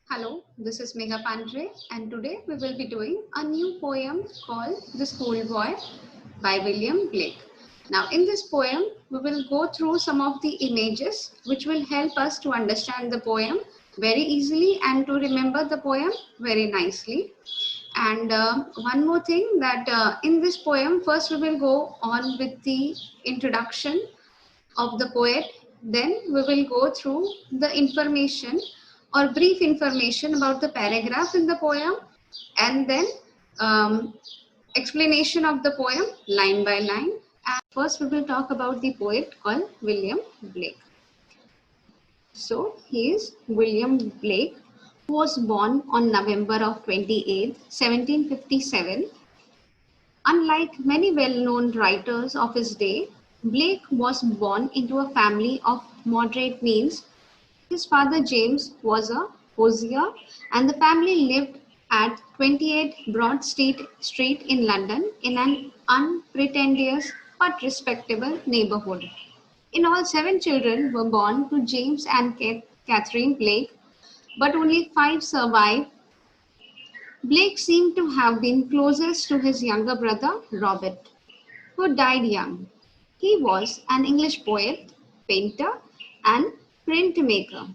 Hello, this is Megha Pandre, and today we will be doing a new poem called The Schoolboy by William Blake. Now, in this poem, we will go through some of the images which will help us to understand the poem very easily and to remember the poem very nicely. And one more thing that in this poem, first we will go on with the introduction of the poet. Then we will go through the information or brief information about the paragraph in the poem, and then um, explanation of the poem line by line. And first we will talk about the poet called William Blake. So he is William Blake, who was born on November of 28th, 1757. Unlike many well-known writers of his day, Blake was born into a family of moderate means. His father James was a hosier, and the family lived at 28 Broad Street in London in an unpretentious but respectable neighborhood. In all, 7 children were born to James and Catherine Blake, but only 5 survived. Blake seemed to have been closest to his younger brother Robert, who died young. He was an English poet, painter, and printmaker.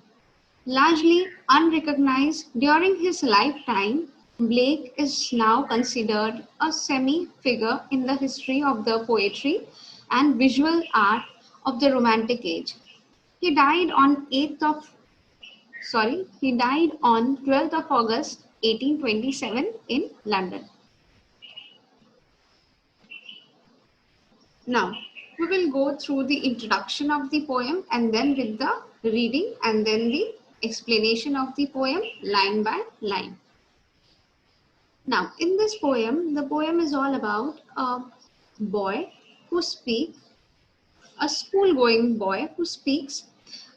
Largely unrecognized during his lifetime, Blake is now considered a semi-figure in the history of the poetry and visual art of the Romantic Age. He died on 12th of August 1827 in London. Now, we will go through the introduction of the poem and then with the reading and then the explanation of the poem line by line. Now, in this poem, the poem is all about a boy who speaks, a school-going boy who speaks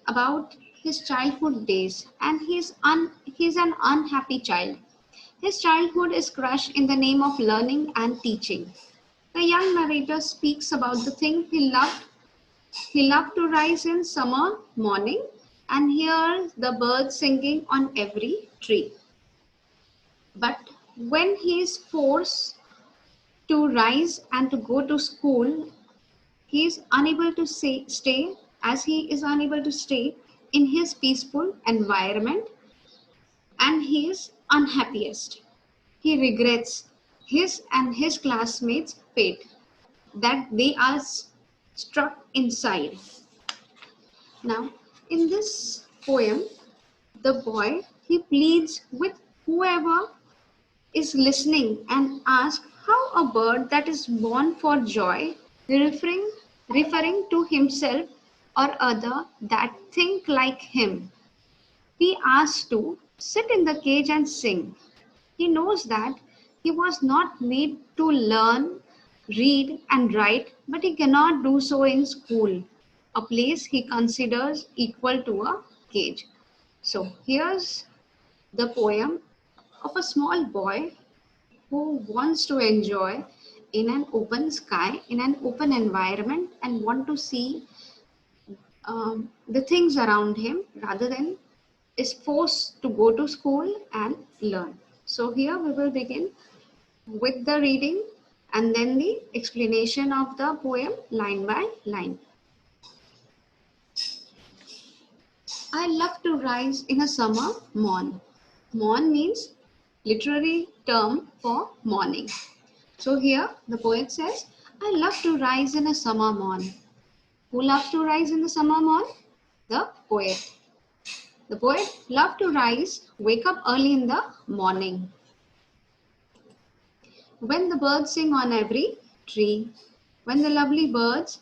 about his childhood days, and he's an unhappy child. His childhood is crushed in the name of learning and teaching. The young narrator speaks about the thing he loved. He loved to rise in summer morning and hear the birds singing on every tree. But when he is forced to rise and to go to school, he is unable to stay as he is unable to stay in his peaceful environment, and he is unhappiest. He regrets his and his classmates' fate, that they are struck inside. Now, in this poem, the boy, he pleads with whoever is listening and asks how a bird that is born for joy, referring to himself or other that think like him, he asks to sit in the cage and sing. He knows that he was not made to learn, read, and write, but he cannot do so in school, a place he considers equal to a cage. So here's the poem of a small boy who wants to enjoy in an open sky, in an open environment, and want to see the things around him rather than is forced to go to school and learn. So here we will begin with the reading and then the explanation of the poem line by line. I love to rise in a summer morn. Morn means literary term for morning. So here the poet says, I love to rise in a summer morn. Who loves to rise in the summer morn? The poet. The poet loved to rise, wake up early in the morning, when the birds sing on every tree, when the lovely birds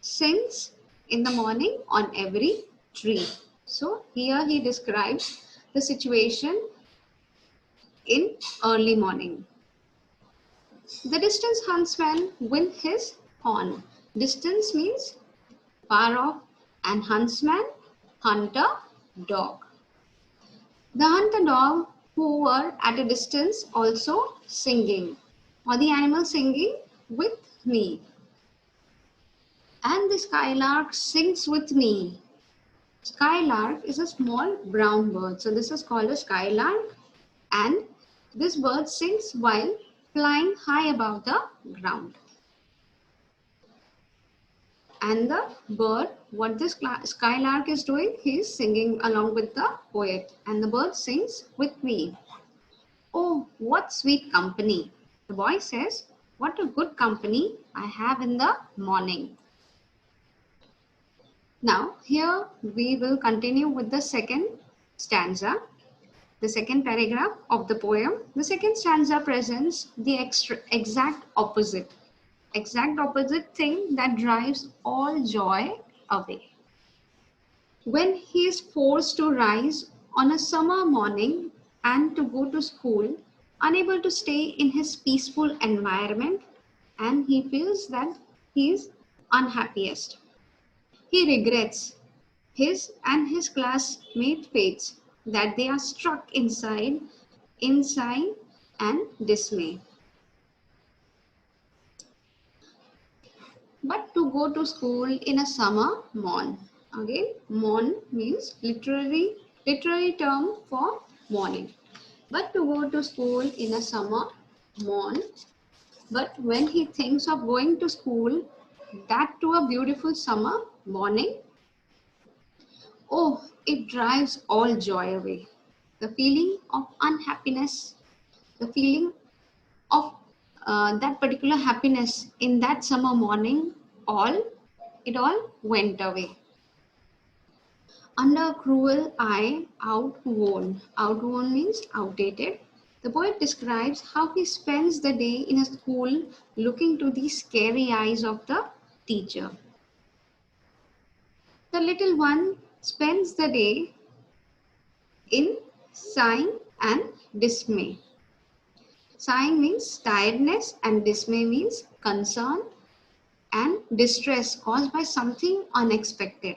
sings in the morning on every tree. So here he describes the situation in early morning. The distant huntsman with his horn. Distance means far off, and huntsman, hunter, dog. The hunter dog who were at a distance also singing, or the animal singing with me. And the skylark sings with me. Skylark is a small brown bird. So this is called a skylark, and this bird sings while flying high above the ground. And the bird, what this skylark is doing, he is singing along with the poet. And the bird sings with me. Oh, what sweet company. The boy says, what a good company I have in the morning. Now, here we will continue with the second stanza, the second paragraph of the poem. The second stanza presents the exact opposite thing that drives all joy away. When he is forced to rise on a summer morning and to go to school, unable to stay in his peaceful environment, and he feels that he is unhappiest. He regrets his and his classmate fates that they are struck inside and dismay. But to go to school in a summer morn. Again, morn means literary term for morning. But to go to school in a summer morn. But when he thinks of going to school, that to a beautiful summer morning, oh, it drives all joy away. The feeling of unhappiness, the feeling of that particular happiness in that summer morning, it all went away. Under a cruel eye, outworn. Outworn means outdated. The poet describes how he spends the day in a school looking to the scary eyes of the teacher. The little one spends the day in sighing and dismay. Sighing means tiredness and dismay means concern and distress caused by something unexpected.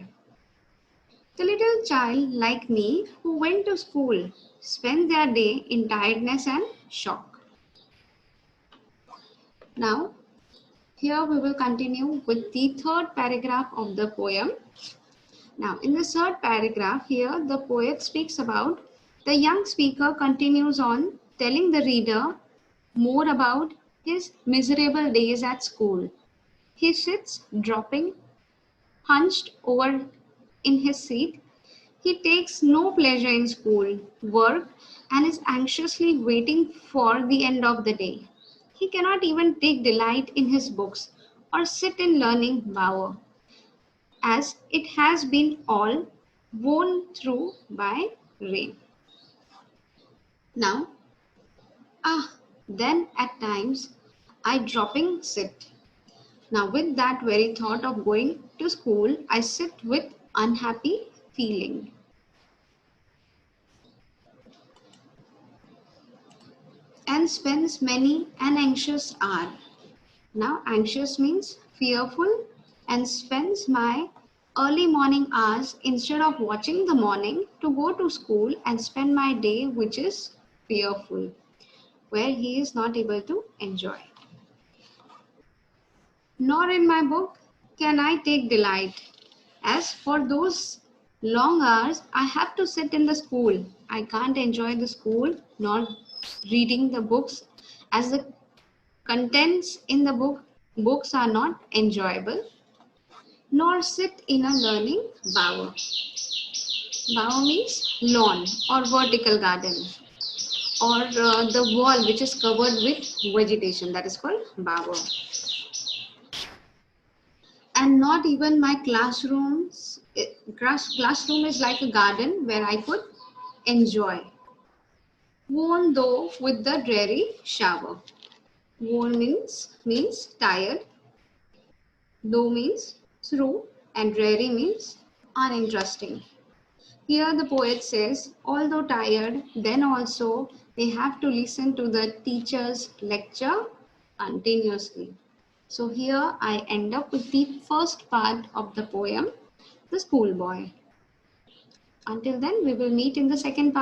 The little child like me who went to school spent their day in tiredness and shock. Now, here we will continue with the third paragraph of the poem. Now, in the third paragraph here, the poet speaks about the young speaker continues on telling the reader more about his miserable days at school. He sits dropping, hunched over in his seat. He takes no pleasure in school, work, and is anxiously waiting for the end of the day. He cannot even take delight in his books or sit in learning bower, as it has been all worn through by rain. Now, then at times I dropping sit. Now with that very thought of going to school, I sit with unhappy feeling. And spends many an anxious hour. Now anxious means fearful, and spends my early morning hours instead of watching the morning to go to school and spend my day which is fearful, where he is not able to enjoy. Nor in my book can I take delight, as for those long hours I have to sit in the school. I can't enjoy the school nor reading the books, as the contents in the books are not enjoyable, nor sit in a learning bower. Bower means lawn or vertical garden, or the wall which is covered with vegetation, that is called bower. And not even my classroom is like a garden where I could enjoy. Worn though with the dreary shower. Worn means tired. Though means through, and dreary means uninteresting. Here the poet says, although tired, then also they have to listen to the teacher's lecture continuously. So here I end up with the first part of the poem, The Schoolboy. Until then, we will meet in the second part.